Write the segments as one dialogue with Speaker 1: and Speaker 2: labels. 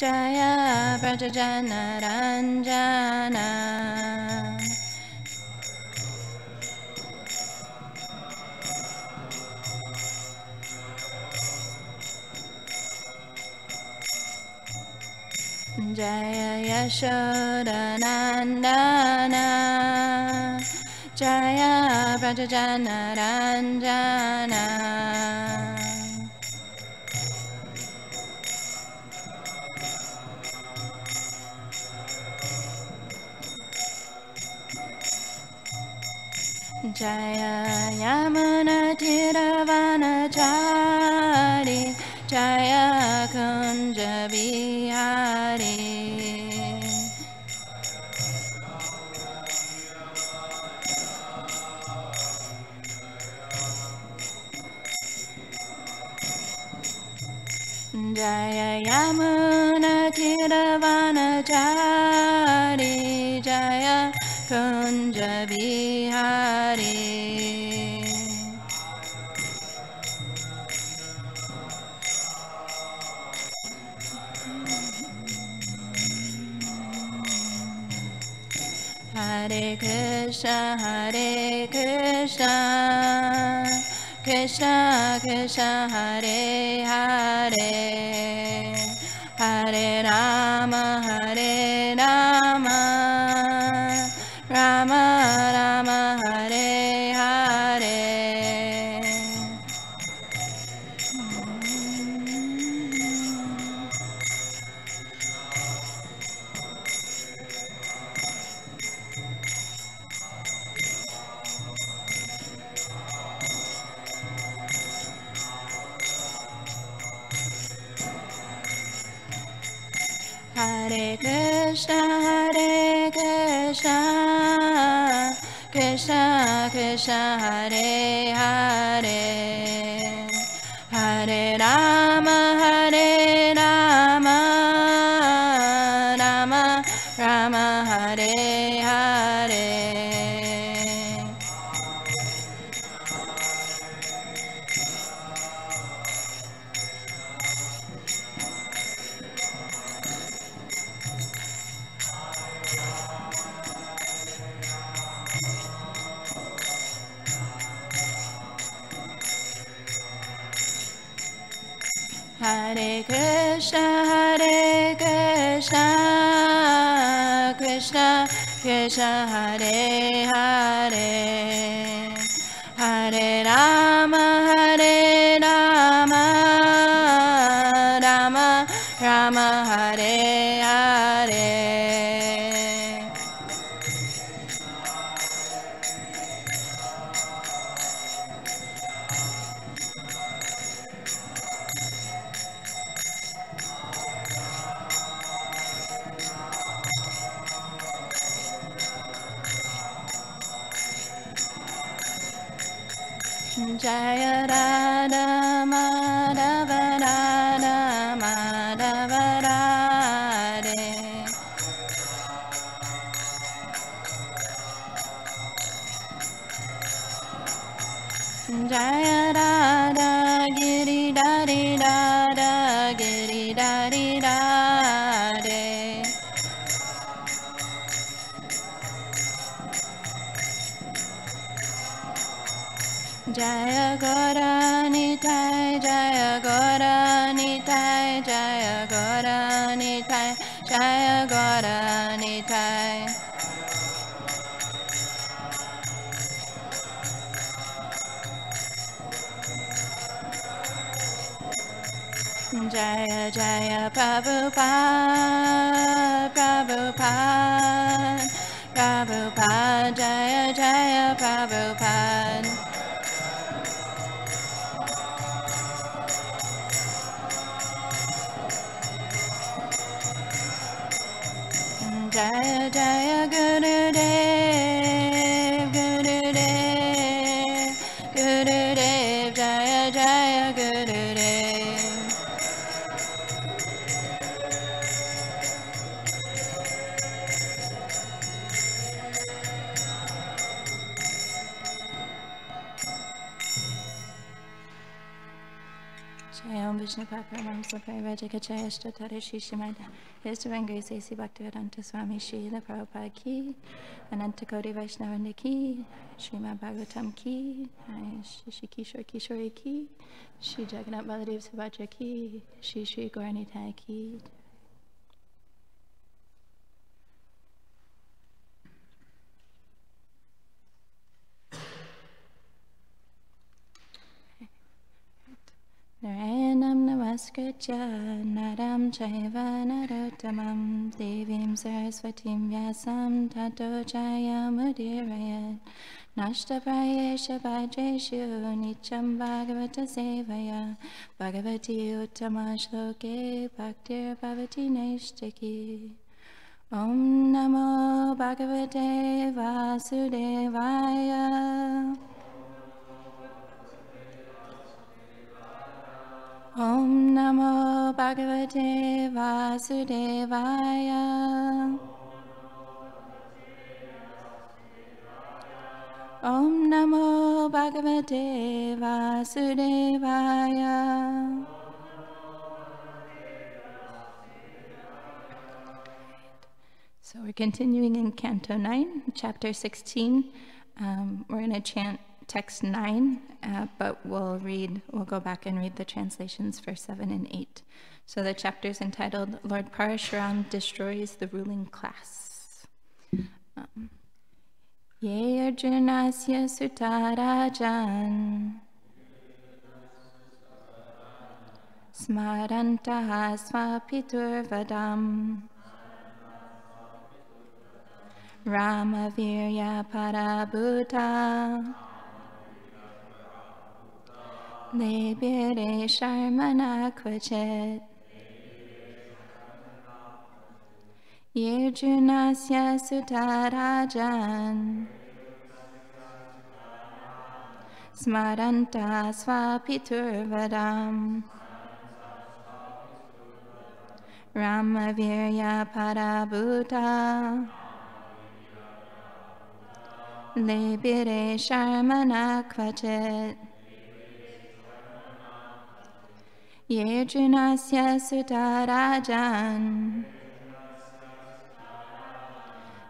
Speaker 1: Jaya Vrajajanaranjana Jaya Yashodanandana Jaya Vrajajanaranjana Jaya Yamuna Tiravanachari Jaya Kunja Vihari Jaya Yamuna Tiravanachari Jaya Kunja Vihari Hare Krishna Krishna Krishna Hare Hare Hare Rama Rama Rama Hare Hare Hare Krishna Krishna Krishna Hare Hare Hare Rama Rama Rama Hare Hare Hare Krishna Krishna Krishna Hare Hare Hare Rama Rama Rama Hare Hare Jaya Radha Madhava Radha Madhava Radhe Jaya Radha Giridhari Radha Giridhari Radhe Jaya Gauranitai Jaya Gauranitai Jaya Gauranitai Jaya Gauranitai Jaya Jaya Prabhupada Prabhupada Prabhupada Jaya Jaya Prabhupada Jaya Jaya Gurudev Gurudev Gurudev Jaya Jaya Gurudev Om Krishna Paparam Sapaya Rajakachaya Shtatara Srimad His Divine Grace A.C. Bhaktivedanta Swami Srila Prabhupada Ki, Ananta Koti Vaishnavanda Ki, Srimad Bhagavatam Ki, Shri Kishore Kishore Ki, Shri Jagannath Baladev Subhadra Ki, Shri Shri Gauranitai Ki. Narayanam namaskritya naram chaiva narottamam devim saraswatim vyasam tato jayamudirayat nashtaprayesha bhadreshu nityam bhagavata sevaya bhagavati uttama shloke bhaktir bhavati neshtaki. Om namo bhagavate vasudevaya. Om Namo Bhagavate Vasudevaya. Om Namo Bhagavate Vasudevaya. So we're continuing in Canto 9, Chapter 16. We're going to chant text 9, but we'll go back and read the translations for 7 and 8. So the chapter is entitled, Lord Parasurama Destroys the Ruling Class. Ye Arjunasya Sutarajan Smarantaha Swapiturvadam Ramavirya Parabhuta Lebire Sharmana Kvachit Yirjunasya Sutarajan Smaranta Swapiturvadam Ramavirya Parabhuta Lebire Sharmana Kvachit Yirjunasya Sutarajan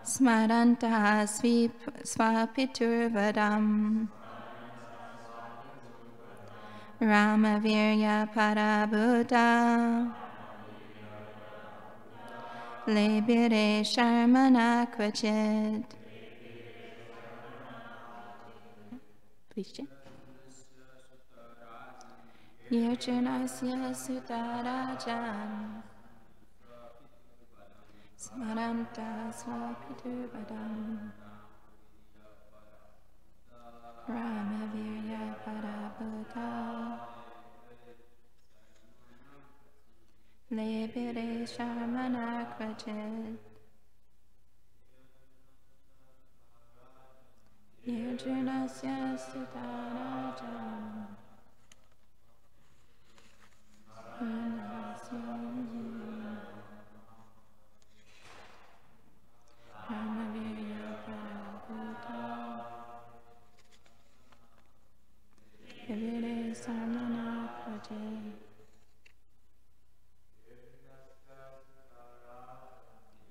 Speaker 1: Smaranta Swapiturvadam Ramavirya Parabhuta Lebire Sharmana Kvachit. Please chant. Yirjunasya Sutarajan Smaranta Swapiturvadam Ramavirya Parabhuta Lebire Sharmana Kvachit Yirjunasya Sutarajan Ramavirya Parabhuta Lebire Sharmana Kvachit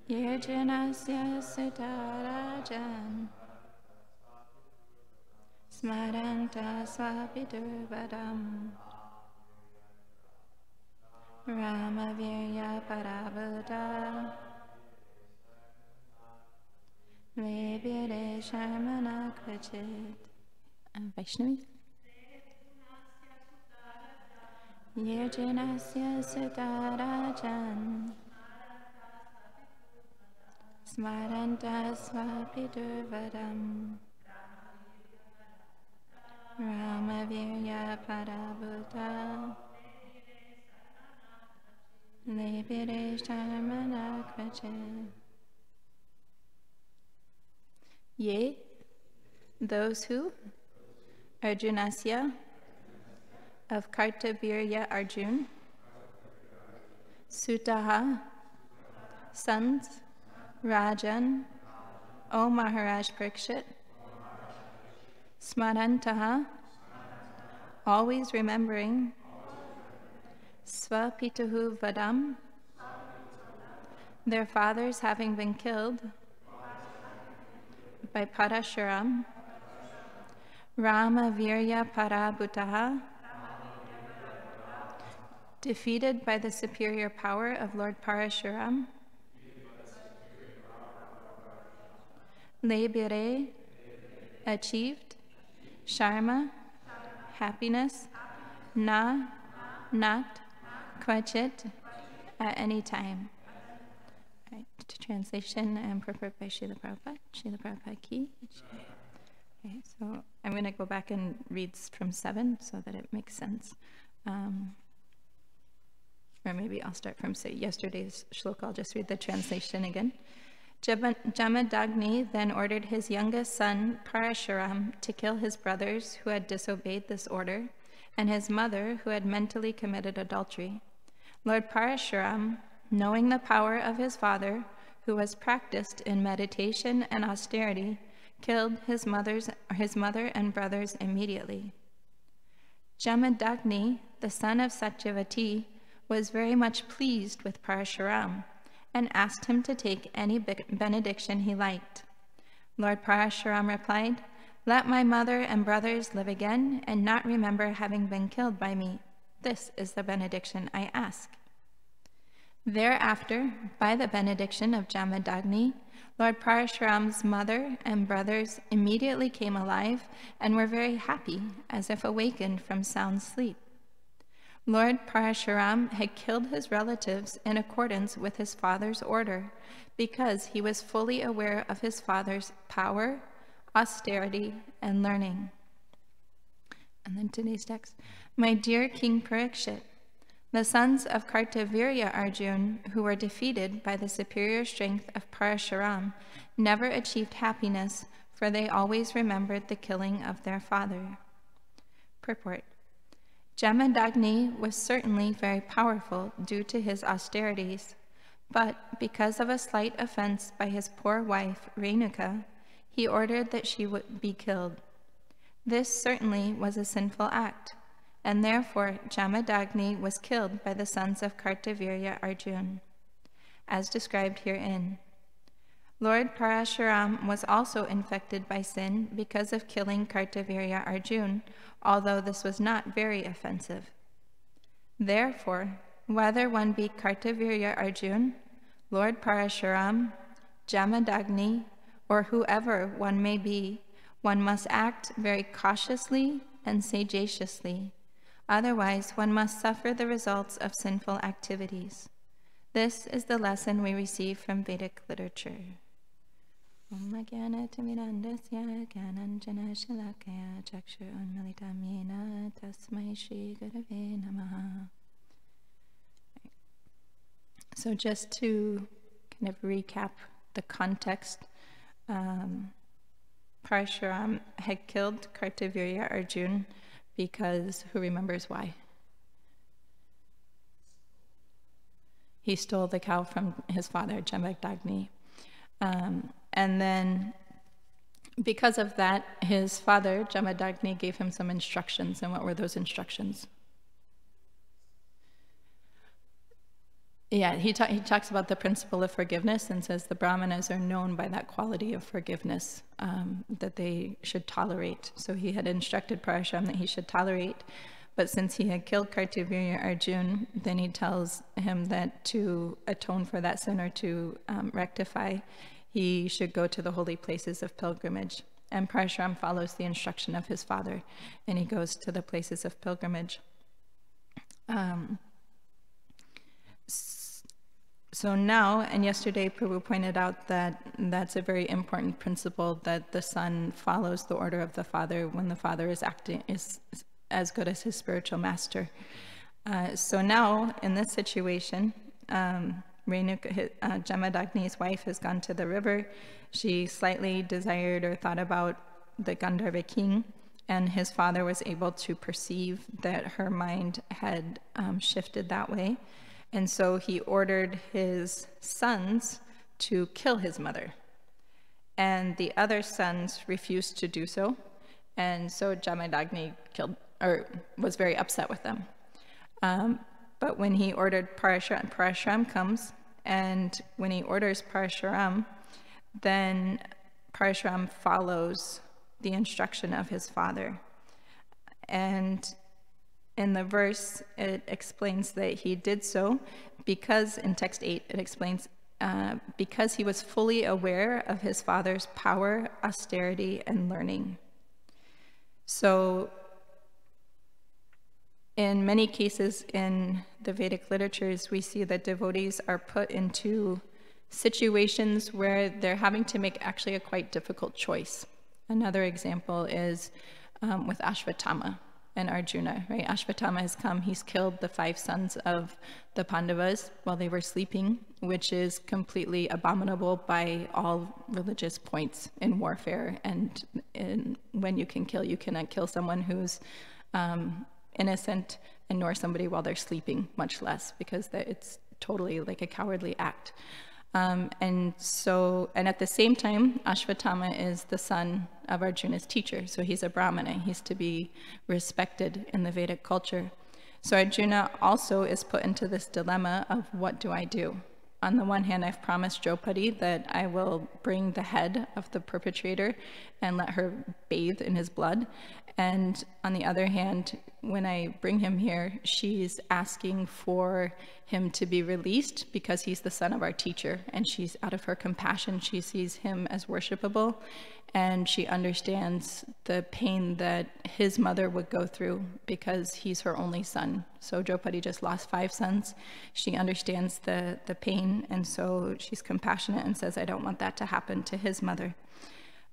Speaker 1: Yirjunasya Sutarajan Smaranta Swapiturvadam Ramavirya Parabhuta Lebire Sharmana Kvachit. Vaishnavi. Yirjunasya Sutarajan Smaranta Swapiturvadam Ramavirya Parabhuta Lebire Sharmana Kvachit. Yea, those who, Arjunasya, of Kartavirya Arjun, Sutaha, sons, Rajan, O Maharaj Parikshit, Smarantaha, always remembering, Svapituhu vadam, their fathers having been killed by Parasurama, Rama Virya Parabhutaha, defeated by the superior power of Lord Parasurama, Lebire, achieved, Sharma, happiness, Na, not, Kvachit, at any time. Right, translation and purport by Srila Prabhupada. Srila Prabhupada ki. Okay, so I'm going to go back and read from 7 so that it makes sense. Or maybe I'll start from yesterday's shloka. I'll just read the translation again. Jamadagni then ordered his youngest son, Parasurama, to kill his brothers who had disobeyed this order, and his mother who had mentally committed adultery. Lord Parasurama, knowing the power of his father, who was practiced in meditation and austerity, killed his mother and brothers immediately. Jamadagni, the son of Satyavati, was very much pleased with Parasurama and asked him to take any benediction he liked. Lord Parasurama replied, "Let my mother and brothers live again and not remember having been killed by me. This is the benediction I ask." Thereafter, by the benediction of Jamadagni, Lord Parashurama's mother and brothers immediately came alive and were very happy, as if awakened from sound sleep. Lord Parashurama had killed his relatives in accordance with his father's order, because he was fully aware of his father's power, austerity, and learning. And then today's text. My dear King Parikshit, the sons of Kartavirya Arjuna, who were defeated by the superior strength of Parasurama, never achieved happiness, for they always remembered the killing of their father. Purport. Jamadagni was certainly very powerful due to his austerities, but because of a slight offense by his poor wife, Renuka, he ordered that she would be killed. This certainly was a sinful act, and therefore Jamadagni was killed by the sons of Kartavirya Arjuna, as described herein. Lord Parasurama was also infected by sin because of killing Kartavirya Arjuna, although this was not very offensive. Therefore, whether one be Kartavirya Arjuna, Lord Parasurama, Jamadagni, or whoever one may be, one must act very cautiously and sagaciously. Otherwise, one must suffer the results of sinful activities. This is the lesson we receive from Vedic literature. Om Jnana Timirandasya Jnananjana Shalakaya Chakshurunmilitam Yena Tasmai Shri Gurave Namaha. So just to kind of recap the context, Parasurama had killed Kartavirya Arjuna because, who remembers why? He stole the cow from his father, Jamadagni. And then, because of that, his father, Jamadagni, gave him some instructions. And what were those instructions? Yeah, he talks about the principle of forgiveness and says the Brahmanas are known by that quality of forgiveness that they should tolerate. So he had instructed Parasurama that he should tolerate. But since he had killed Kartavirya Arjuna, then he tells him that to atone for that sin or to rectify, he should go to the holy places of pilgrimage. And Parasurama follows the instruction of his father, and he goes to the places of pilgrimage. So now, and yesterday Prabhu pointed out that that's a very important principle, that the son follows the order of the father when the father is as good as his spiritual master. So now, in this situation, Jamadagni's wife has gone to the river. She slightly desired or thought about the Gandharva king, and his father was able to perceive that her mind had shifted that way. And so he ordered his sons to kill his mother. And the other sons refused to do so. And so Jamadagni was very upset with them. But when he ordered Parasurama comes, and when he orders Parasurama, then Parasurama follows the instruction of his father. And in the verse, it explains that he did so because, in text 8, it explains, because he was fully aware of his father's power, austerity, and learning. So, in many cases in the Vedic literatures, we see that devotees are put into situations where they're having to make actually a quite difficult choice. Another example is with Ashvatthama and Arjuna, right? Ashvatthama has come, he's killed the 5 sons of the Pandavas while they were sleeping, which is completely abominable by all religious points in warfare. And when you can kill, you cannot kill someone who's innocent and nor somebody while they're sleeping, much less, because it's totally like a cowardly act. And at the same time, Ashvatthama is the son of Arjuna's teacher, so he's a Brahmana. He's to be respected in the Vedic culture. So Arjuna also is put into this dilemma of, what do I do? On the one hand, I've promised Draupadi that I will bring the head of the perpetrator and let her bathe in his blood. And on the other hand, when I bring him here, she's asking for him to be released because he's the son of our teacher. And she's, out of her compassion, she sees him as worshipable. And she understands the pain that his mother would go through because he's her only son. So Draupadi just lost 5 sons. She understands the pain, and so she's compassionate and says, I don't want that to happen to his mother.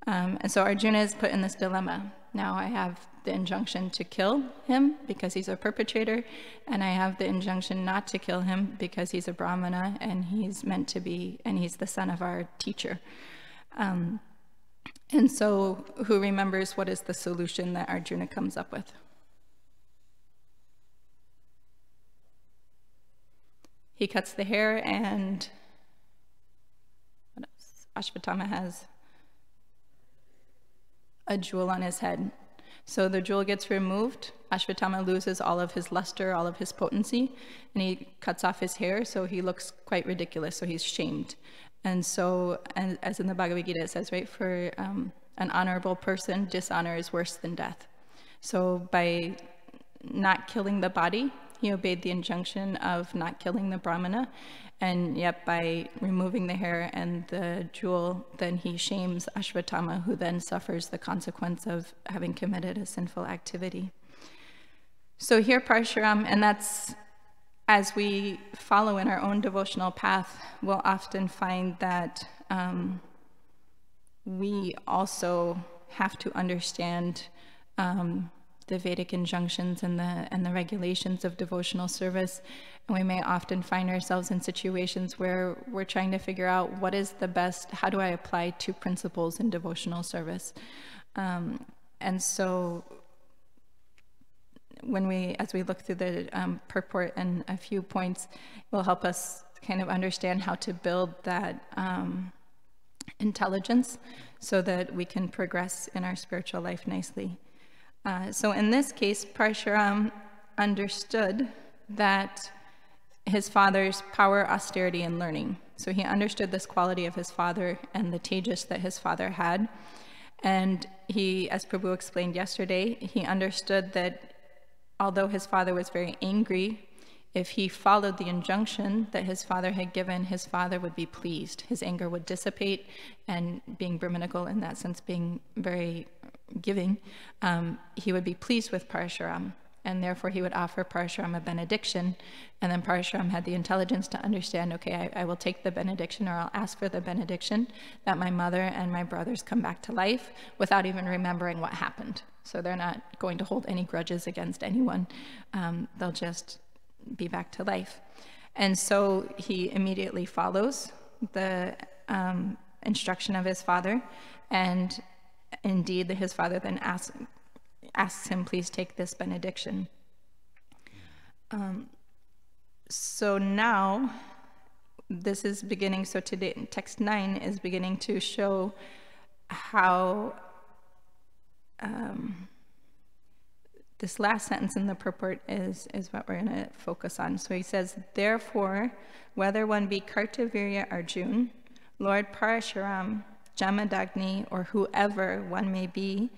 Speaker 1: And so Arjuna is put in this dilemma. Now I have the injunction to kill him because he's a perpetrator, and I have the injunction not to kill him because he's a Brahmana and he's meant to be, and he's the son of our teacher. And so who remembers what is the solution that Arjuna comes up with? He cuts the hair, and what else? Ashvatthama has a jewel on his head. So the jewel gets removed. Ashvatthama loses all of his luster, all of his potency, and he cuts off his hair, so he looks quite ridiculous, so he's shamed. And so, and as in the Bhagavad Gita it says, right, for an honorable person, dishonor is worse than death. So by not killing the body, he obeyed the injunction of not killing the Brahmana, and yet by removing the hair and the jewel, then he shames Ashvatthama, who then suffers the consequence of having committed a sinful activity. So here Parasurama, and that's, as we follow in our own devotional path, we'll often find that we also have to understand the Vedic injunctions and the regulations of devotional service. And we may often find ourselves in situations where we're trying to figure out what is the best, how do I apply 2 principles in devotional service? And so as we look through the purport and a few points, will help us kind of understand how to build that intelligence so that we can progress in our spiritual life nicely. So in this case, Parasurama understood that his father's power, austerity, and learning. So he understood this quality of his father and the tejas that his father had. And he, as Prabhu explained yesterday, he understood that although his father was very angry, if he followed the injunction that his father had given, his father would be pleased. His anger would dissipate, and being Brahmanical in that sense, being very giving, he would be pleased with Parasurama, and therefore he would offer Parasurama a benediction, and then Parasurama had the intelligence to understand, okay, I will take the benediction, or I'll ask for the benediction that my mother and my brothers come back to life without even remembering what happened. So they're not going to hold any grudges against anyone. They'll just be back to life. And so he immediately follows the instruction of his father, and indeed his father then asks him, please take this benediction. So now this is beginning, so today text 9 is beginning to show how this last sentence in the purport is what we're going to focus on. So he says, therefore, whether one be Kartavirya Arjun, Lord Parasurama, Jamadagni, or whoever one may be,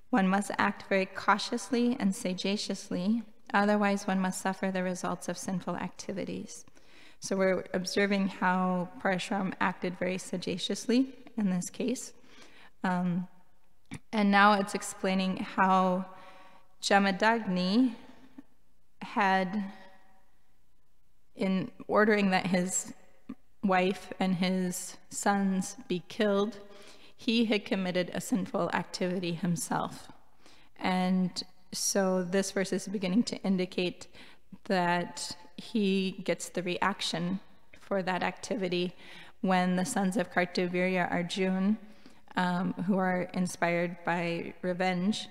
Speaker 1: one must act very cautiously and sagaciously, otherwise one must suffer the results of sinful activities. So we're observing how Parasurama acted very sagaciously in this case. And now it's explaining how Jamadagni had, in ordering that his wife and his sons be killed, he had committed a sinful activity himself. And so this verse is beginning to indicate that he gets the reaction for that activity when the sons of Kartavirya Arjun, who are inspired by revenge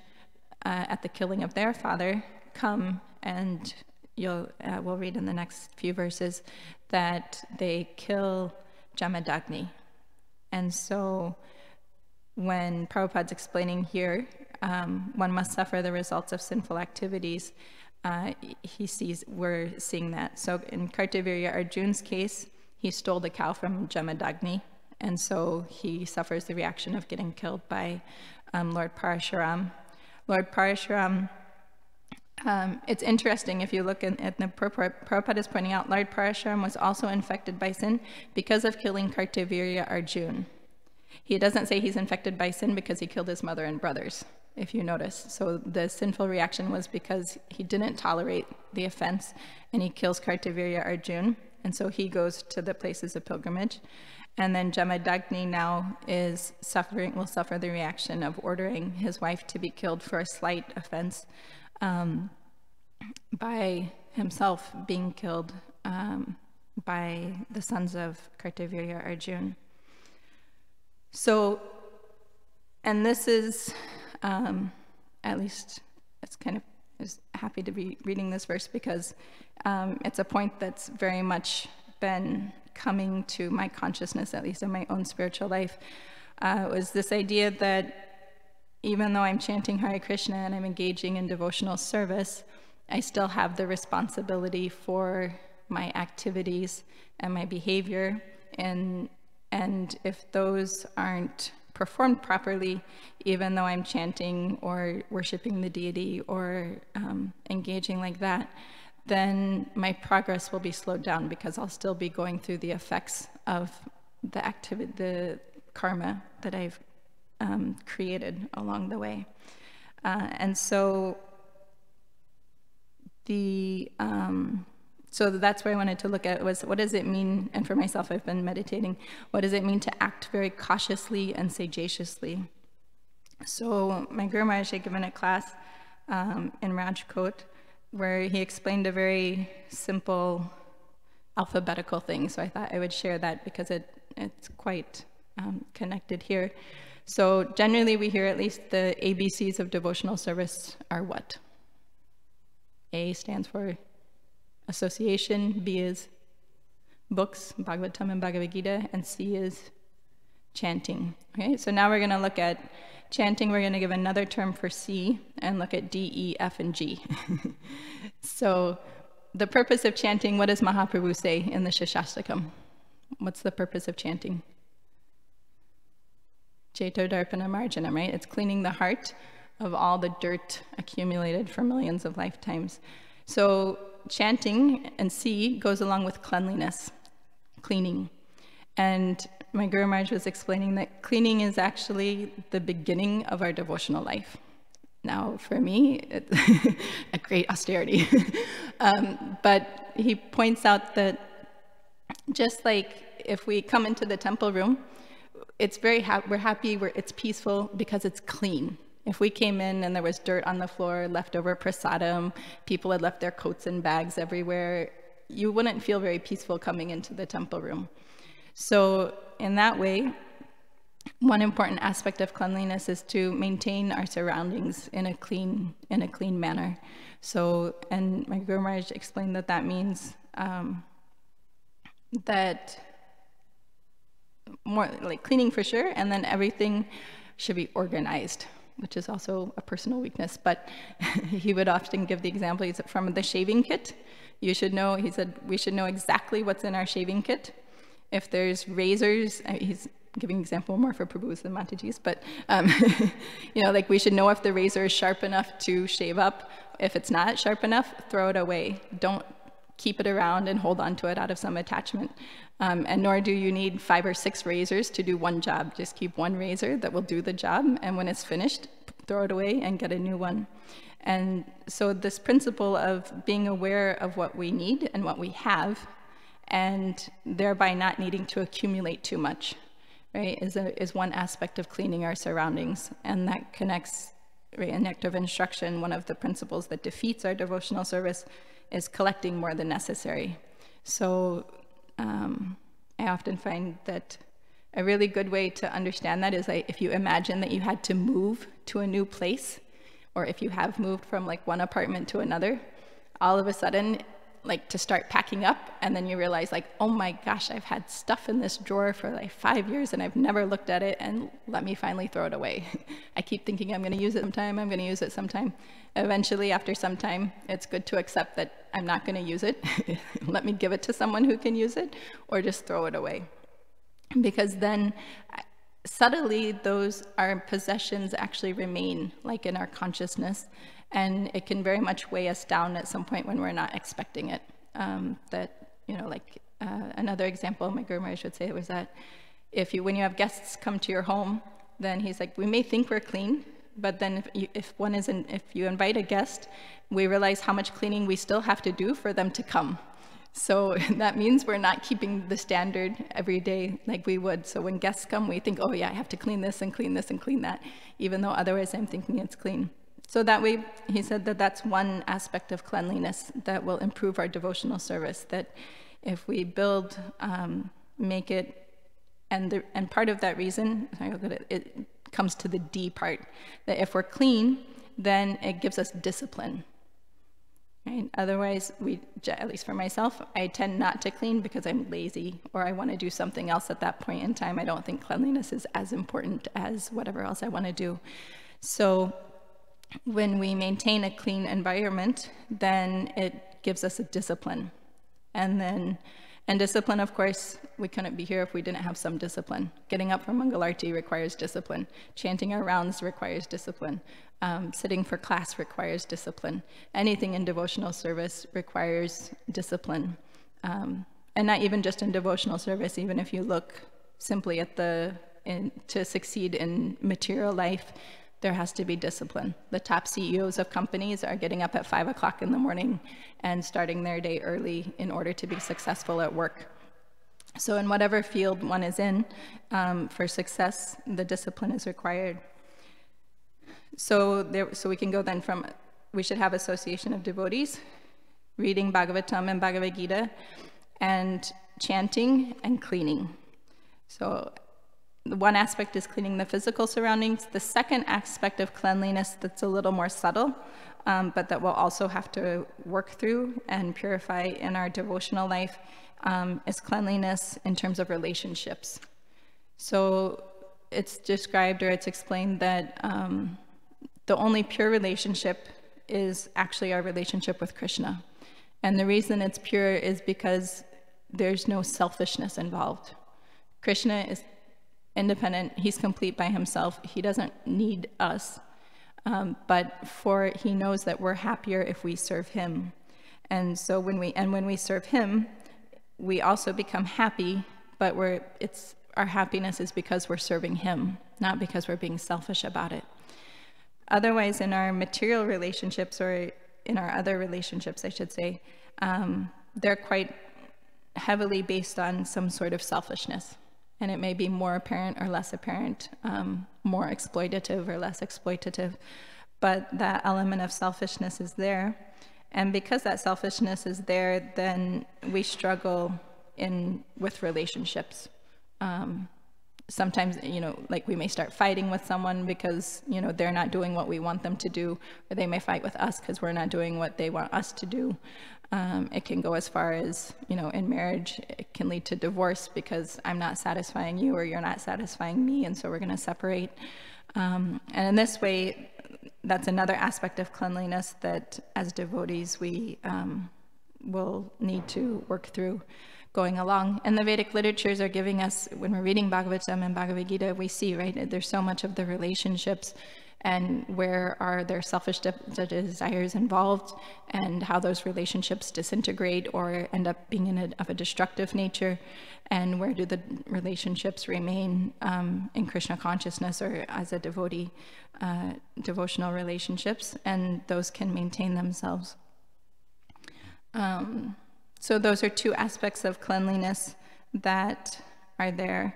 Speaker 1: at the killing of their father, come, and we'll read in the next few verses that they kill Jamadagni. And so when Prabhupada's explaining here, one must suffer the results of sinful activities, we're seeing that. So in Kartavirya Arjun's case, he stole the cow from Jamadagni, and so he suffers the reaction of getting killed by Lord Parasurama. Lord Parasurama, it's interesting if you look at the purport, Prabhupada is pointing out Lord Parasurama was also infected by sin because of killing Kartavirya Arjun. He doesn't say he's infected by sin because he killed his mother and brothers, if you notice. So the sinful reaction was because he didn't tolerate the offense, and he kills Kartavirya Arjun, and so he goes to the places of pilgrimage. And then Jamadagni now will suffer the reaction of ordering his wife to be killed for a slight offense by himself being killed by the sons of Kartavirya Arjun. So, and this is, at least it's kind of, I was happy to be reading this verse because it's a point that's very much been coming to my consciousness, at least in my own spiritual life, was this idea that even though I'm chanting Hare Krishna and I'm engaging in devotional service, I still have the responsibility for my activities and my behavior, and if those aren't performed properly, even though I'm chanting or worshiping the deity or engaging like that, then my progress will be slowed down because I'll still be going through the effects of the activity, the karma that I've created along the way. And so so that's where I wanted to look at was, what does it mean, and for myself I've been meditating, what does it mean to act very cautiously and sagaciously? So my Guru Maharaj had given a class in Rajkot where he explained a very simple alphabetical thing, so I thought I would share that because it's quite connected here. So generally we hear at least the ABCs of devotional service are what? A stands for association, B is books, Bhagavatam and Bhagavad Gita, and C is chanting. Okay, so now we're going to look at chanting. We're going to give another term for C and look at D, E, F, and G. So the purpose of chanting, what does Mahaprabhu say in the Shashastakam? What's the purpose of chanting? Cheto Darpana Marjanam, right? It's cleaning the heart of all the dirt accumulated for millions of lifetimes. So chanting, and C, goes along with cleanliness, cleaning. And my Guru Maharaj was explaining that cleaning is actually the beginning of our devotional life. Now, for me, it's a great austerity. But he points out that just like if we come into the temple room, it's we're happy, it's peaceful because it's clean. If we came in and there was dirt on the floor, leftover prasadam, people had left their coats and bags everywhere, you wouldn't feel very peaceful coming into the temple room. So in that way, one important aspect of cleanliness is to maintain our surroundings in a clean manner. So, and my Guru Maharaj explained that that means that more like cleaning for sure, and then everything should be organized. which is also a personal weakness, but he would often give the example, he said, from the shaving kit, you should know, he said, we should know exactly what's in our shaving kit. If there's razors, he's giving an example more for Prabhus than Matajis, but like we should know if the razor is sharp enough to shave up. If it's not sharp enough, throw it away. Don't keep it around and hold on to it out of some attachment. And nor do you need 5 or 6 razors to do one job. Just keep one razor that will do the job, and when it's finished, throw it away and get a new one. And so this principle of being aware of what we need and what we have, and thereby not needing to accumulate too much, right, is one aspect of cleaning our surroundings. And that connects, right, in Nectar of Instruction, one of the principles that defeats our devotional service is collecting more than necessary. So I often find that a really good way to understand that is if you imagine that you had to move to a new place, or if you have moved from like one apartment to another, all of a sudden, like to start packing up, and then you realize like, oh my gosh, I've had stuff in this drawer for like 5 years and I've never looked at it, and let me finally throw it away. I keep thinking I'm going to use it sometime, I'm going to use it sometime. Eventually, after some time, it's good to accept that I'm not going to use it. Let me give it to someone who can use it, or just throw it away. Because then subtly, our possessions actually remain like in our consciousness, and it can very much weigh us down at some point when we're not expecting it. Another example my Guru Maharaj would say was that when you have guests come to your home, then he's like, we may think we're clean, but then if you invite a guest, we realize how much cleaning we still have to do for them to come. So that means we're not keeping the standard every day like we would. So when guests come, we think, oh yeah, I have to clean this and clean this and clean that, even though otherwise I'm thinking it's clean. So that way, he said that that's one aspect of cleanliness that will improve our devotional service, that if we build, make it, and part of that reason, it comes to the D part, that if we're clean, then it gives us discipline. Right? Otherwise, at least for myself, I tend not to clean because I'm lazy, or I want to do something else at that point in time. I don't think cleanliness is as important as whatever else I want to do. So when we maintain a clean environment, then it gives us a discipline. And discipline, of course, we couldn't be here if we didn't have some discipline. Getting up for Mangalarti requires discipline. Chanting our rounds requires discipline. Sitting for class requires discipline. Anything in devotional service requires discipline. And not even just in devotional service, even if you look simply at to succeed in material life, there has to be discipline. The top CEOs of companies are getting up at 5 o'clock in the morning and starting their day early in order to be successful at work. So in whatever field one is in, for success, the discipline is required. So we can go then from, we should have association of devotees, reading Bhagavatam and Bhagavad Gita, and chanting and cleaning. So one aspect is cleaning the physical surroundings. The second aspect of cleanliness that's a little more subtle, but that we'll also have to work through and purify in our devotional life, is cleanliness in terms of relationships. So it's described, or it's explained that the only pure relationship is actually our relationship with Krishna. And the reason it's pure is because there's no selfishness involved. Krishna is independent, he's complete by himself, he doesn't need us, but he knows that we're happier if we serve him. And so when we serve him, we also become happy, but our happiness is because we're serving him, not because we're being selfish about it. Otherwise, in our material relationships, or in our other relationships, I should say, they're quite heavily based on some sort of selfishness. And it may be more apparent or less apparent, more exploitative or less exploitative, but that element of selfishness is there. And because that selfishness is there, then we struggle with relationships. Sometimes, like we may start fighting with someone because, they're not doing what we want them to do, or they may fight with us because we're not doing what they want us to do. It can go as far as, in marriage, it can lead to divorce because I'm not satisfying you or you're not satisfying me, and so we're going to separate. And in this way, that's another aspect of cleanliness that as devotees we will need to work through going along. And the Vedic literatures are giving us, when we're reading Bhagavatam and Bhagavad Gita, we see, right, there's so much of the relationships and where are their selfish desires involved and how those relationships disintegrate or end up being of a destructive nature, and where do the relationships remain in Krishna consciousness or as a devotee, devotional relationships, and those can maintain themselves. So those are two aspects of cleanliness that are there.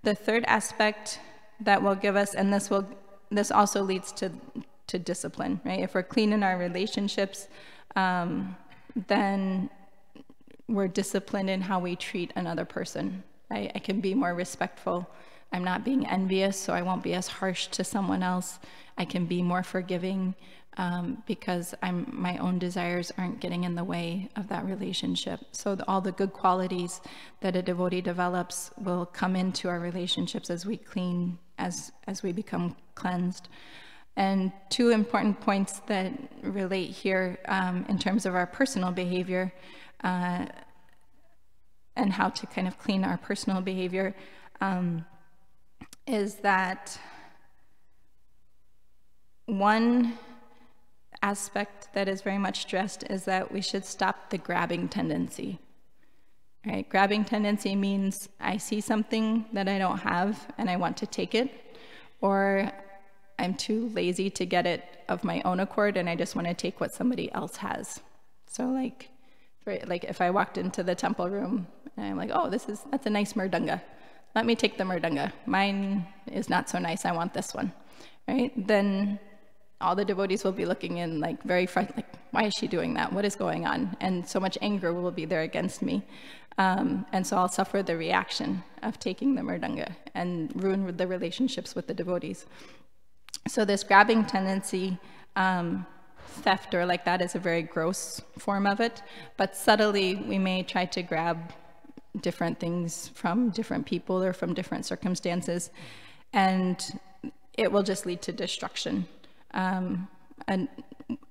Speaker 1: The third aspect that will give us, and this also leads to discipline, right? If we're clean in our relationships, then we're disciplined in how we treat another person. I can be more respectful. I'm not being envious, so I won't be as harsh to someone else. I can be more forgiving because my own desires aren't getting in the way of that relationship. So all the good qualities that a devotee develops will come into our relationships as we clean, as we become cleansed. And two important points that relate here in terms of our personal behavior and how to kind of clean our personal behavior is that one aspect that is very much stressed is that we should stop the grabbing tendency. Right? Grabbing tendency means I see something that I don't have and I want to take it, or I'm too lazy to get it of my own accord and I just want to take what somebody else has. So like if I walked into the temple room and I'm like, oh, that's a nice mridanga. Let me take the mridanga. Mine is not so nice. I want this one, right? Then all the devotees will be looking in like very frightened, like, why is she doing that? What is going on? And so much anger will be there against me. And so I'll suffer the reaction of taking the mridanga and ruin the relationships with the devotees. So this grabbing tendency, theft or like that is a very gross form of it, but subtly we may try to grab different things from different people or from different circumstances, and it will just lead to destruction. An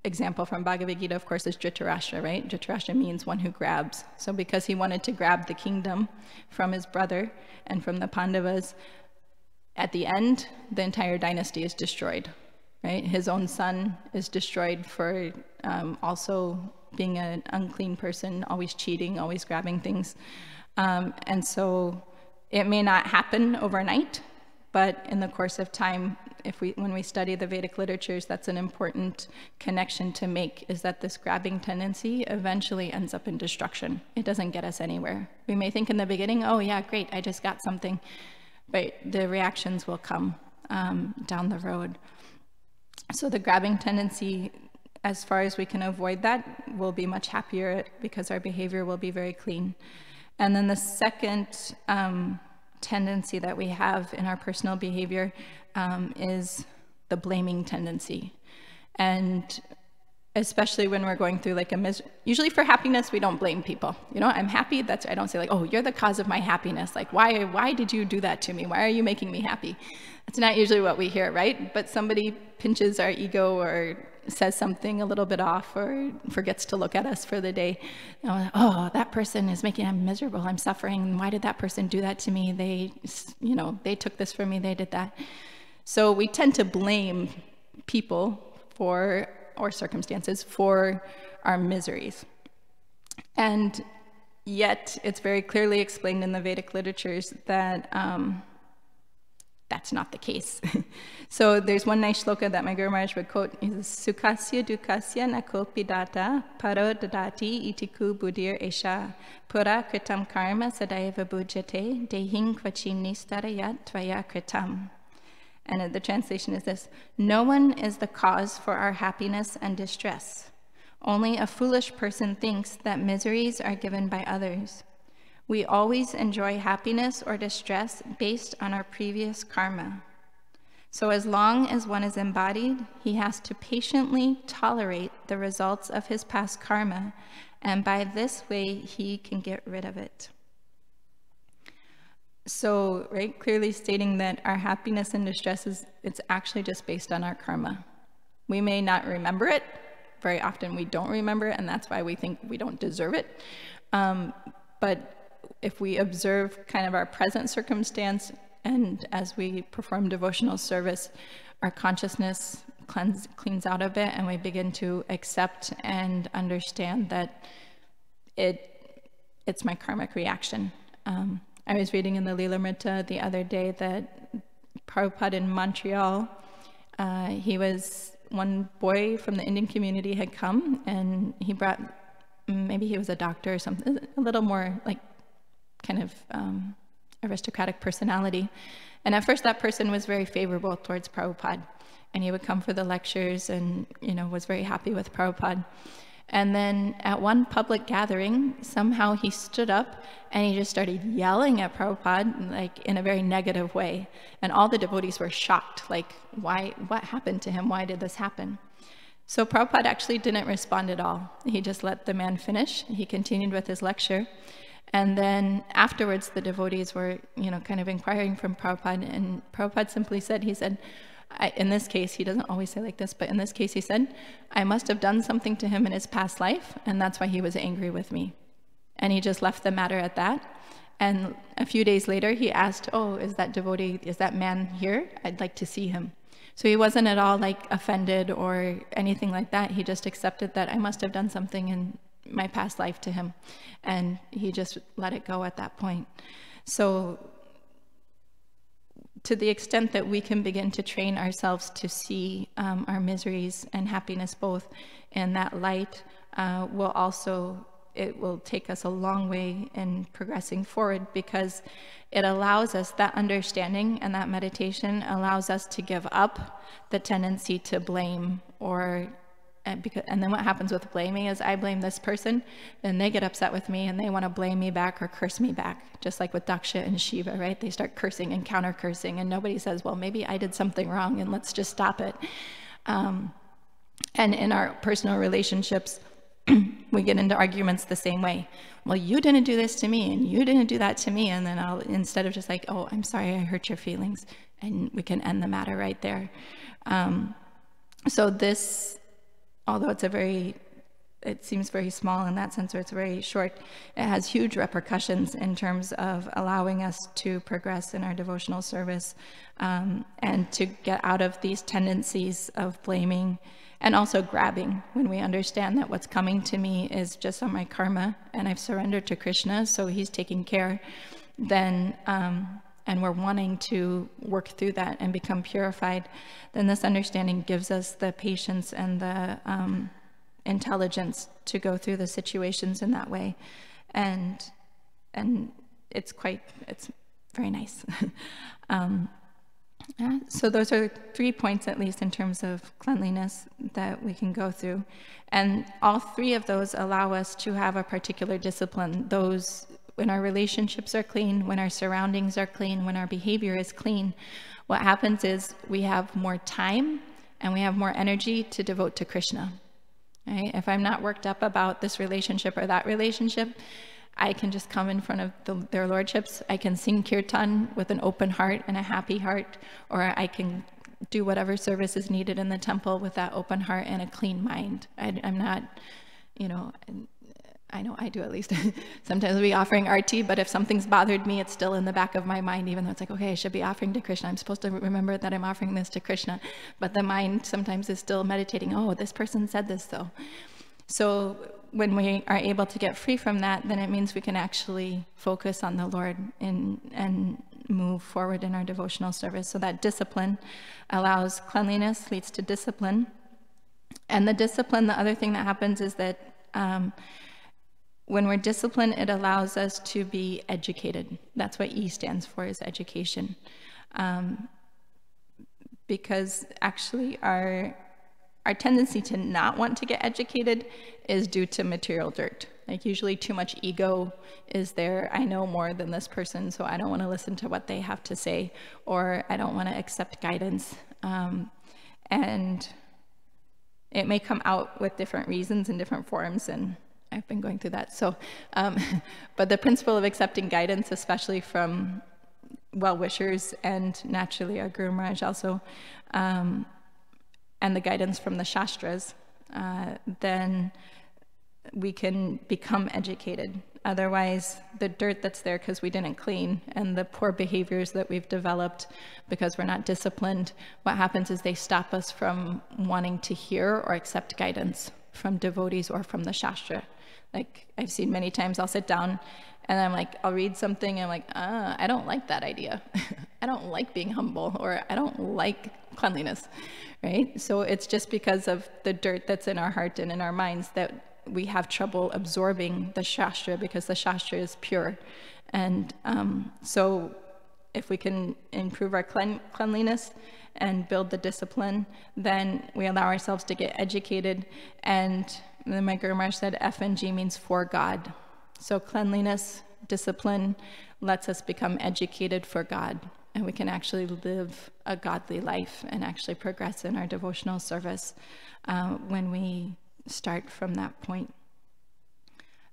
Speaker 1: example from Bhagavad Gita, of course, is Dhritarashtra, right? Dhritarashtra means one who grabs. So because he wanted to grab the kingdom from his brother and from the Pandavas, at the end, the entire dynasty is destroyed, right? His own son is destroyed for also being an unclean person, always cheating, always grabbing things. And so it may not happen overnight, but in the course of time, when we study the Vedic literatures, that's an important connection to make, is that this grabbing tendency eventually ends up in destruction. It doesn't get us anywhere. We may think in the beginning, oh yeah, great, I just got something, but the reactions will come down the road. So the grabbing tendency, as far as we can avoid that, we'll be much happier because our behavior will be very clean. And then the second tendency that we have in our personal behavior is the blaming tendency. And especially when we're going through like usually for happiness, we don't blame people. You know, I'm happy, I don't say like, oh, you're the cause of my happiness. Like, why did you do that to me? Why are you making me happy? That's not usually what we hear, right? But somebody pinches our ego or says something a little bit off or forgets to look at us for the day. You know, oh, that person is making me miserable. I'm suffering. Why did that person do that to me? They took this from me. They did that. So we tend to blame people or circumstances for our miseries. And yet it's very clearly explained in the Vedic literatures that that's not the case. So there's one nice shloka that my Guru Maharaj would quote. He says, Sukasya dukasya nakopi data paro dadati itiku budir esha pura kritam karma sadaiva bhujate dehing kvachim nistarayat tvaya kritam. And the translation is this: no one is the cause for our happiness and distress. Only a foolish person thinks that miseries are given by others. We always enjoy happiness or distress based on our previous karma. So as long as one is embodied, he has to patiently tolerate the results of his past karma, and by this way he can get rid of it. So, right, clearly stating that our happiness and distress it's actually just based on our karma. We may not remember it. Very often we don't remember it, and that's why we think we don't deserve it. But if we observe kind of our present circumstance, and as we perform devotional service, our consciousness cleans out of it, and we begin to accept and understand that it's my karmic reaction. I was reading in the Lilamrita the other day that Prabhupada in Montreal, one boy from the Indian community had come, and he brought, maybe he was a doctor or something, a little more like kind of aristocratic personality. And at first that person was very favorable towards Prabhupada, and he would come for the lectures and, was very happy with Prabhupada. And then at one public gathering, somehow he stood up and he just started yelling at Prabhupada, like in a very negative way. And all the devotees were shocked, like, what happened to him? Why did this happen? So Prabhupada actually didn't respond at all. He just let the man finish. He continued with his lecture. And then afterwards, the devotees were, kind of inquiring from Prabhupada, and Prabhupada simply said, in this case, he doesn't always say like this, but in this case he said, I must have done something to him in his past life, and that's why he was angry with me. And he just left the matter at that. And a few days later, he asked, is that man here? I'd like to see him. So he wasn't at all like offended or anything like that. He just accepted that I must have done something in my past life to him. And he just let it go at that point. So to the extent that we can begin to train ourselves to see our miseries and happiness both in that light, it will take us a long way in progressing forward, because it allows us, that understanding and that meditation allows us to give up the tendency to blame and then what happens with blaming is I blame this person, then they get upset with me and they want to blame me back or curse me back, just like with Daksha and Shiva, right? They start cursing and counter-cursing, and nobody says, well, maybe I did something wrong and let's just stop it. And in our personal relationships, we get into arguments the same way. Well, you didn't do this to me and you didn't do that to me, and then instead of just like, I'm sorry I hurt your feelings, and we can end the matter right there. So this, although it seems very small in that sense, or it's very short, it has huge repercussions in terms of allowing us to progress in our devotional service, and to get out of these tendencies of blaming and also grabbing. When we understand that what's coming to me is just on my karma and I've surrendered to Krishna, so he's taking care, then and we're wanting to work through that and become purified, then this understanding gives us the patience and the intelligence to go through the situations in that way. And it's very nice. So those are 3 points, at least in terms of cleanliness, that we can go through. And all 3 of those allow us to have a particular discipline. Those, when our relationships are clean, when our surroundings are clean, when our behavior is clean, what happens is we have more time and we have more energy to devote to Krishna. Right? If I'm not worked up about this relationship or that relationship, I can just come in front of their lordships. I can sing kirtan with an open heart and a happy heart, or I can do whatever service is needed in the temple with that open heart and a clean mind. I'm not, I know I do at least. Sometimes we'll be offering arti, but if something's bothered me, it's still in the back of my mind, even though it's like, okay, I should be offering to Krishna. I'm supposed to remember that I'm offering this to Krishna. But the mind sometimes is still meditating, this person said this though. So when we are able to get free from that, then it means we can actually focus on the Lord and move forward in our devotional service. So that discipline allows cleanliness, leads to discipline. And the discipline, the other thing that happens is that when we're disciplined, it allows us to be educated. That's what E stands for, is education. Because actually our tendency to not want to get educated is due to material dirt. Like usually too much ego is there. I know more than this person, so I don't want to listen to what they have to say, or I don't want to accept guidance. And it may come out with different reasons and different forms, and I've been going through that. So, but the principle of accepting guidance, especially from well-wishers and naturally our Guru Maharaj also, and the guidance from the Shastras, then we can become educated. Otherwise, the dirt that's there because we didn't clean and the poor behaviors that we've developed because we're not disciplined, what happens is they stop us from wanting to hear or accept guidance from devotees or from the Shastra. Like I've seen many times, I'll sit down and I'm like, I'll read something and I'm like, I don't like that idea. I don't like being humble, or I don't like cleanliness, right? So it's just because of the dirt that's in our heart and in our minds that we have trouble absorbing the Shastra, because the Shastra is pure. And so if we can improve our cleanliness and build the discipline, then we allow ourselves to get educated. And then my Guru Maharaj said FNG means for God. So cleanliness, discipline lets us become educated for God, and we can actually live a godly life and actually progress in our devotional service when we start from that point.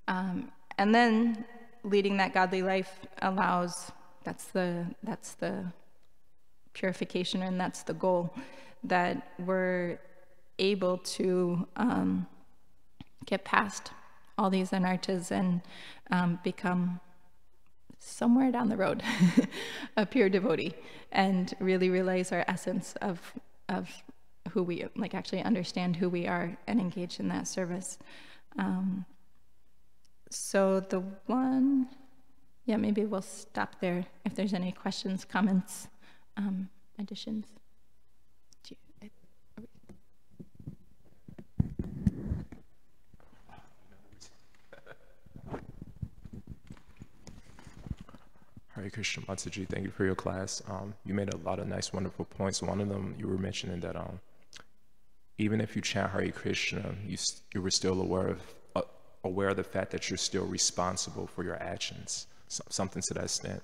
Speaker 1: And then leading that godly life allows, that's the purification, and that's the goal, that we're able to get past all these anarthas and become somewhere down the road a pure devotee, and really realize our essence of who we, like actually understand who we are and engage in that service. So the one, yeah, maybe we'll stop there if there's any questions, comments, additions.
Speaker 2: Hare Krishna, Mataji, thank you for your class. You made a lot of nice, wonderful points. One of them, you were mentioning that even if you chant Hare Krishna, you were still aware of the fact that you're still responsible for your actions, something to that extent.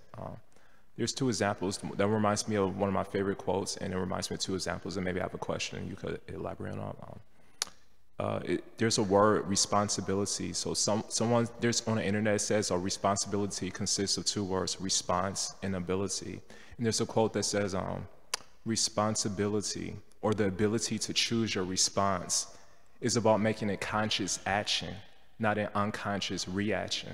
Speaker 2: There's two examples. That reminds me of one of my favorite quotes, and it reminds me of two examples, and maybe I have a question you could elaborate on. There's a word, responsibility. So someone there's on the internet, it says responsibility consists of two words, response and ability. And there's a quote that says responsibility, or the ability to choose your response, is about making a conscious action, not an unconscious reaction.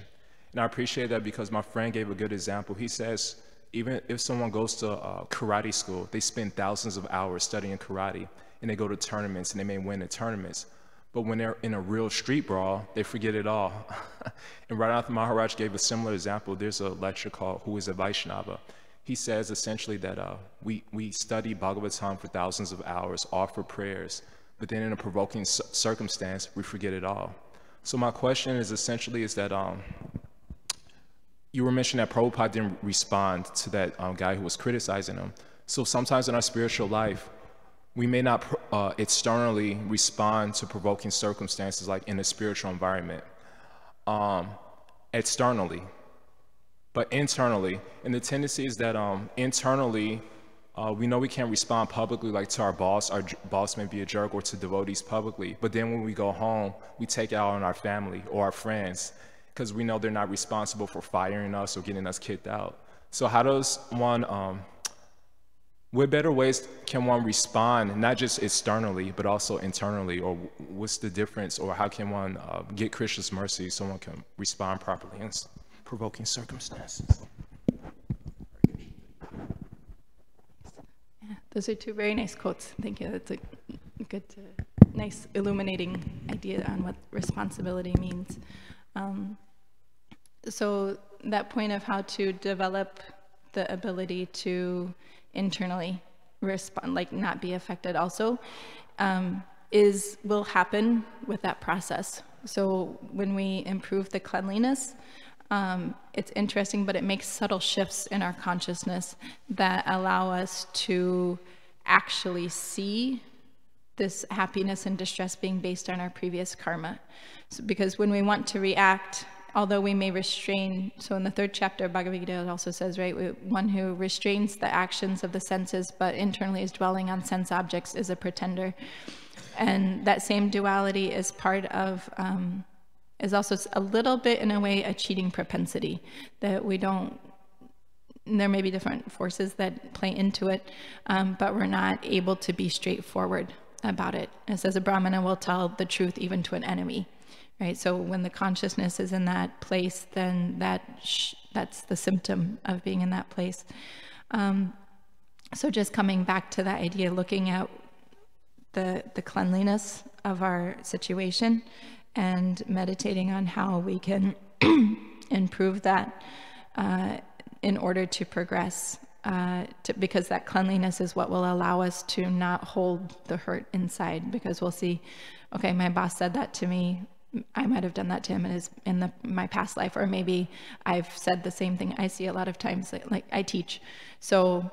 Speaker 2: And I appreciate that because my friend gave a good example. He says, even if someone goes to karate school, they spend thousands of hours studying karate, and they go to tournaments and they may win the tournaments. But when they're in a real street brawl, they forget it all. And right after Maharaj gave a similar example, there's a lecture called Who is a Vaishnava? He says essentially that we study Bhagavatam for thousands of hours, offer prayers, but then in a provoking circumstance, we forget it all. So my question is essentially is that you were mentioning that Prabhupada didn't respond to that guy who was criticizing him. So sometimes in our spiritual life, we may not externally respond to provoking circumstances like in a spiritual environment, externally, but internally. And the tendency is that internally, we know we can't respond publicly like to our boss may be a jerk, or to devotees publicly. But then when we go home, we take it out on our family or our friends because we know they're not responsible for firing us or getting us kicked out. So how does one, what better ways can one respond, not just externally, but also internally? Or what's the difference, or how can one get Krishna's mercy so one can respond properly in provoking circumstances?
Speaker 1: Yeah, those are two very nice quotes. Thank you. That's a good, nice illuminating idea on what responsibility means. So that point of how to develop the ability to internally respond, like not be affected also, will happen with that process. So when we improve the cleanliness, it's interesting, but it makes subtle shifts in our consciousness that allow us to actually see this happiness and distress being based on our previous karma. So, because when we want to react, although we may restrain, so in the 3rd chapter of Bhagavad Gita it also says, right, one who restrains the actions of the senses but internally is dwelling on sense objects is a pretender. And that same duality is part of, is also a little bit in a way a cheating propensity, that we don't there may be different forces that play into it, but we're not able to be straightforward about it. It says a Brahmana will tell the truth even to an enemy, right? So when the consciousness is in that place, then that's the symptom of being in that place. So just coming back to that idea, looking at the cleanliness of our situation and meditating on how we can improve that in order to progress, because that cleanliness is what will allow us to not hold the hurt inside, because we'll see, okay, my boss said that to me, I might have done that to him in my past life, or maybe I've said the same thing. I see a lot of times, like I teach, so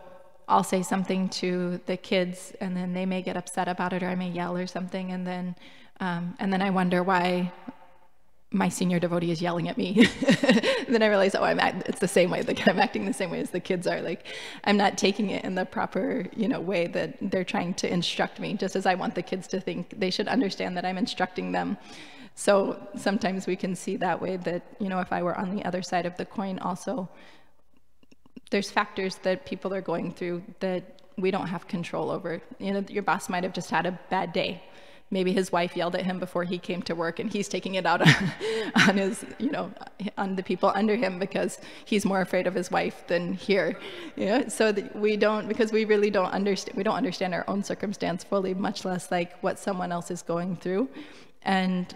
Speaker 1: I'll say something to the kids and then they may get upset about it, or I may yell or something, and then I wonder why my senior devotee is yelling at me. Then I realize, oh, it's the same way. I'm acting the same way as the kids are. Like, I'm not taking it in the proper, way that they're trying to instruct me, just as I want the kids to think. They should understand that I'm instructing them. So sometimes we can see that way that, if I were on the other side of the coin also, there's factors that people are going through that we don't have control over. Your boss might have just had a bad day. Maybe his wife yelled at him before he came to work, and he's taking it out on his, on the people under him because he's more afraid of his wife than here. So that we don't, because we really don't understand. We don't understand our own circumstance fully, much less like what someone else is going through. And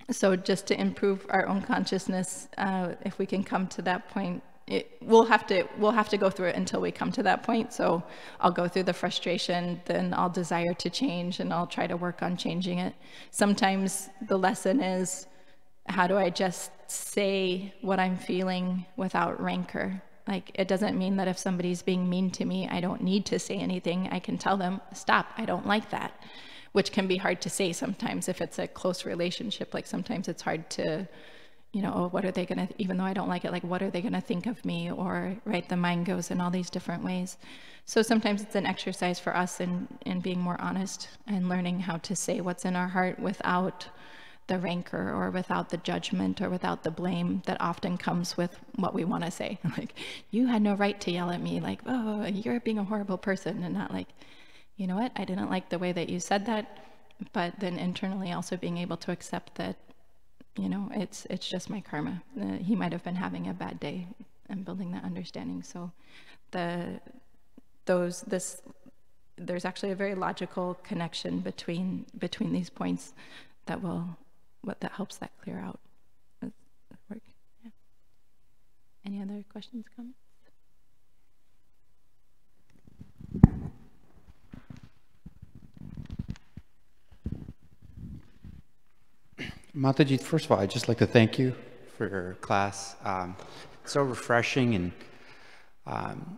Speaker 1: so, just to improve our own consciousness, if we can come to that point. We'll have to go through it until we come to that point. So I'll go through the frustration, then I'll desire to change, and I'll try to work on changing it. Sometimes the lesson is, how do I just say what I'm feeling without rancor? Like, it doesn't mean that if somebody's being mean to me, I don't need to say anything. I can tell them, stop, I don't like that, which can be hard to say sometimes if it's a close relationship. Like, sometimes it's hard to, oh, what are they going to, even though I don't like it, like, what are they going to think of me? Or, right, the mind goes in all these different ways. So sometimes it's an exercise for us in being more honest and learning how to say what's in our heart without the rancor or without the judgment or without the blame that often comes with what we want to say. Like, you had no right to yell at me, like, oh, you're being a horrible person, and not like, you know what, I didn't like the way that you said that, but then internally also being able to accept that, it's just my karma. He might have been having a bad day, and building that understanding. So there's actually a very logical connection between these points that helps that clear out. Work. Yeah. Any other questions, comments?
Speaker 3: Mataji, first of all, I'd just like to thank you for your class. It's so refreshing, and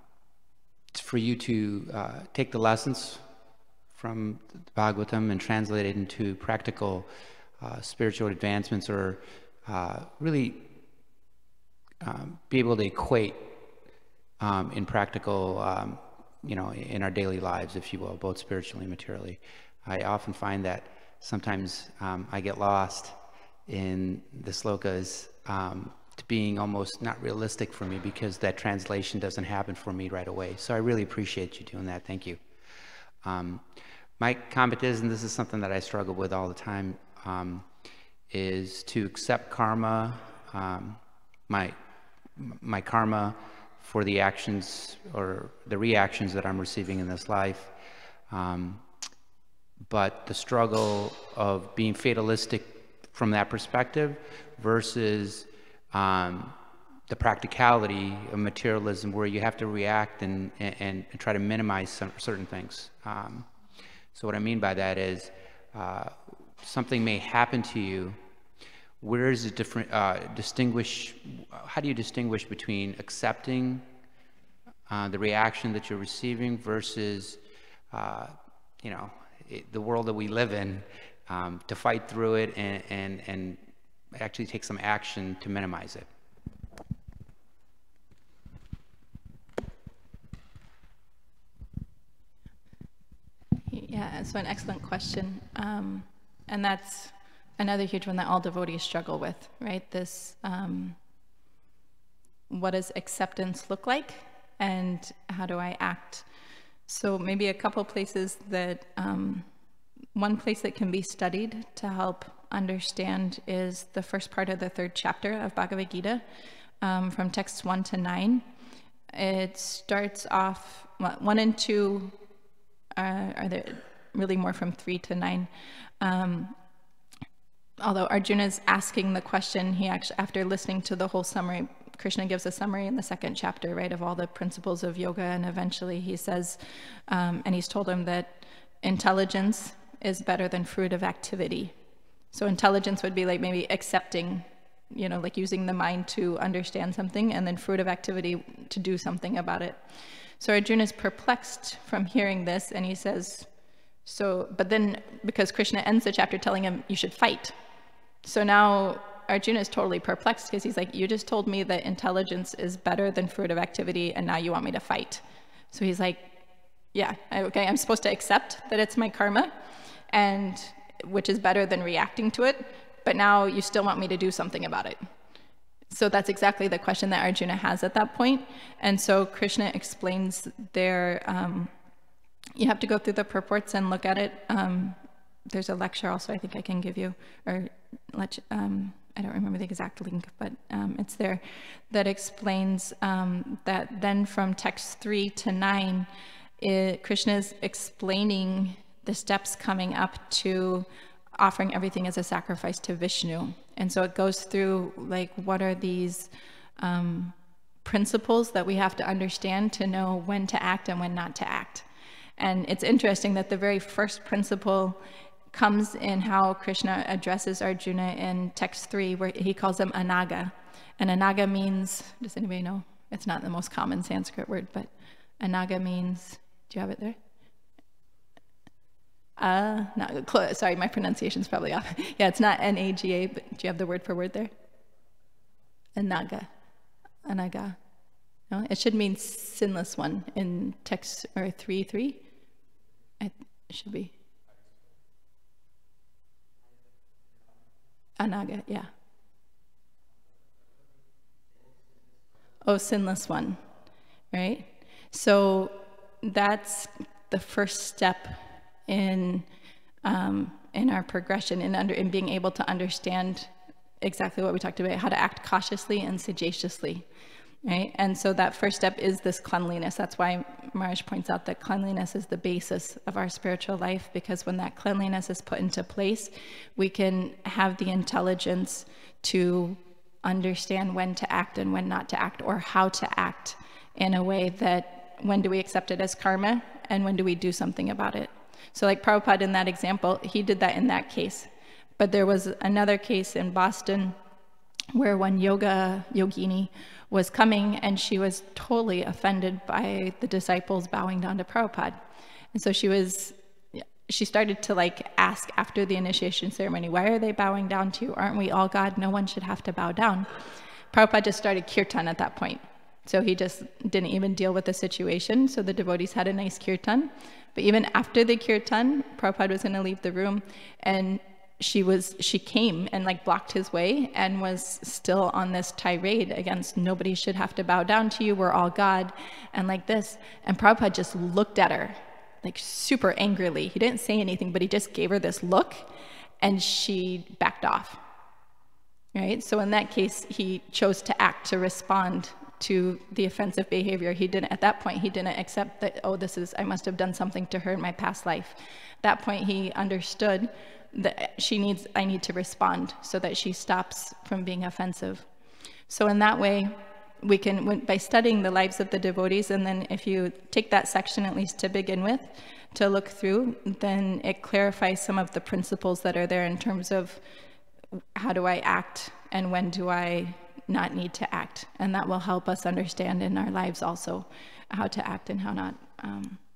Speaker 3: for you to take the lessons from the Bhagavatam and translate it into practical spiritual advancements, or really be able to equate in practical, in our daily lives, if you will, both spiritually and materially. I often find that sometimes I get lost in the slokas to being almost not realistic for me, because that translation doesn't happen for me right away. So I really appreciate you doing that. Thank you. My comment is, and this is something that I struggle with all the time, is to accept karma, my karma for the actions or the reactions that I'm receiving in this life. But the struggle of being fatalistic from that perspective versus the practicality of materialism, where you have to react and try to minimize certain things. So what I mean by that is, something may happen to you. Where is it different? How do you distinguish between accepting the reaction that you're receiving versus, the world that we live in, to fight through it and actually take some action to minimize it?
Speaker 1: Yeah, so an excellent question. And that's another huge one that all devotees struggle with, right? This what does acceptance look like and how do I act? So maybe a couple places that, one place that can be studied to help understand is the first part of the 3rd chapter of Bhagavad Gita, from texts 1 to 9. It starts off, 1 and 2 are there really more from 3 to 9. Although Arjuna is asking the question, he actually, after listening to the whole summary, Krishna gives a summary in the 2nd chapter, right, of all the principles of yoga, and eventually he says, and he's told him that intelligence is better than fruit of activity. So intelligence would be like maybe accepting, you know, like using the mind to understand something, and then fruit of activity to do something about it. So Arjuna is perplexed from hearing this, and he says, so, but then because Krishna ends the chapter telling him you should fight. So now Arjuna is totally perplexed because he's like, you just told me that intelligence is better than fruit of activity, and now you want me to fight. So he's like, yeah, okay, I'm supposed to accept that it's my karma, and which is better than reacting to it, but now you still want me to do something about it. So that's exactly the question that Arjuna has at that point. And so Krishna explains there, you have to go through the purports and look at it. There's a lecture also I think I can give you, or I don't remember the exact link, but it's there, that explains that then from text 3 to 9, Krishna is explaining the steps coming up to offering everything as a sacrifice to Vishnu. And so it goes through like, what are these principles that we have to understand to know when to act and when not to act. And it's interesting that the very first principle comes in how Krishna addresses Arjuna in text 3, where he calls him Anaga. And Anaga means, does anybody know? It's not the most common Sanskrit word, but Anaga means, do you have it there? No, sorry, my pronunciation's probably off. Yeah, it's not N-A-G-A, but do you have the word for word there? Anaga. Anaga. No, it should mean sinless one in text, or 3:3. It should be. Anaga, yeah. Oh, sinless one, right? So that's the first step in our progression, in being able to understand exactly what we talked about, how to act cautiously and sagaciously, right? And so that first step is this cleanliness. That's why Maharaj points out that cleanliness is the basis of our spiritual life, because when that cleanliness is put into place, we can have the intelligence to understand when to act and when not to act, or how to act in a way that, when do we accept it as karma and when do we do something about it. So like Prabhupada in that example, he did that in that case. But there was another case in Boston where one yogini was coming, and she was totally offended by the disciples bowing down to Prabhupada. And so she started to like ask after the initiation ceremony, why are they bowing down to you? Aren't we all God? No one should have to bow down. Prabhupada just started kirtan at that point. So he just didn't even deal with the situation. So the devotees had a nice kirtan. But even after the kirtan, Prabhupada was going to leave the room, and she came and like blocked his way and was still on this tirade against nobody should have to bow down to you, we're all God, and like this. And Prabhupada just looked at her like super angrily. He didn't say anything, but he just gave her this look, and she backed off, right? So in that case, he chose to act, to respond to the offensive behavior. He didn't, at that point, he didn't accept that, oh, I must have done something to her in my past life. At that point, he understood that I need to respond so that she stops from being offensive. So in that way, we can, by studying the lives of the devotees, and then if you take that section, at least to begin with, to look through, then it clarifies some of the principles that are there in terms of how do I act and when do I not need to act. And that will help us understand in our lives also how to act and how not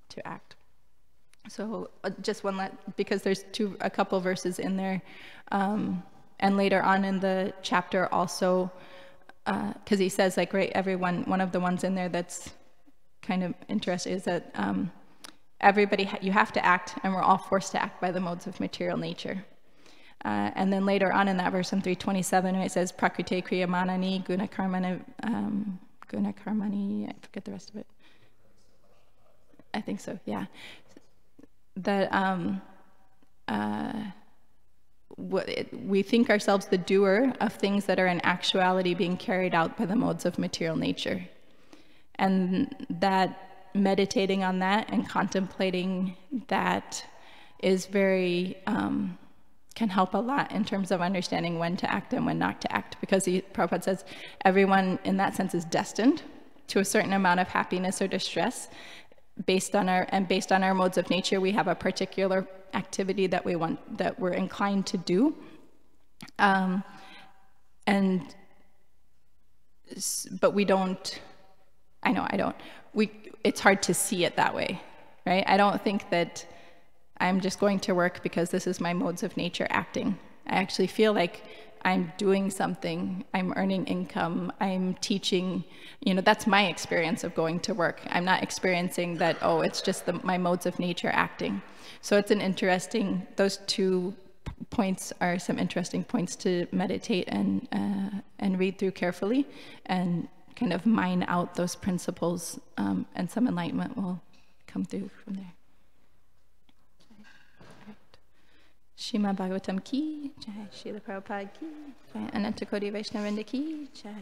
Speaker 1: to act. So just because there's a couple verses in there, and later on in the chapter also, because he says like, right, one of the ones in there that's kind of interesting is that everybody, you have to act, and we're all forced to act by the modes of material nature. And then later on in that verse in 327, it says, Prakrite kriyamanani gunakarmani, I forget the rest of it. I think so, yeah. That we think ourselves the doer of things that are in actuality being carried out by the modes of material nature. And that meditating on that and contemplating that is very, can help a lot in terms of understanding when to act and when not to act, because Prabhupada says everyone in that sense is destined to a certain amount of happiness or distress. Based on our modes of nature, we have a particular activity that we're inclined to do, but we don't. It's hard to see it that way, right? I don't think that I'm just going to work because this is my modes of nature acting. I actually feel like I'm doing something, I'm earning income, I'm teaching, that's my experience of going to work. I'm not experiencing that, oh, it's just my modes of nature acting. So it's those 2 points are some interesting points to meditate and read through carefully and kind of mine out those principles, and some enlightenment will come through from there. Srimad Bhagavatam ki jai, Srila Prabhupada ki jai, Ananta Koti Vaishnavrinda ki jai.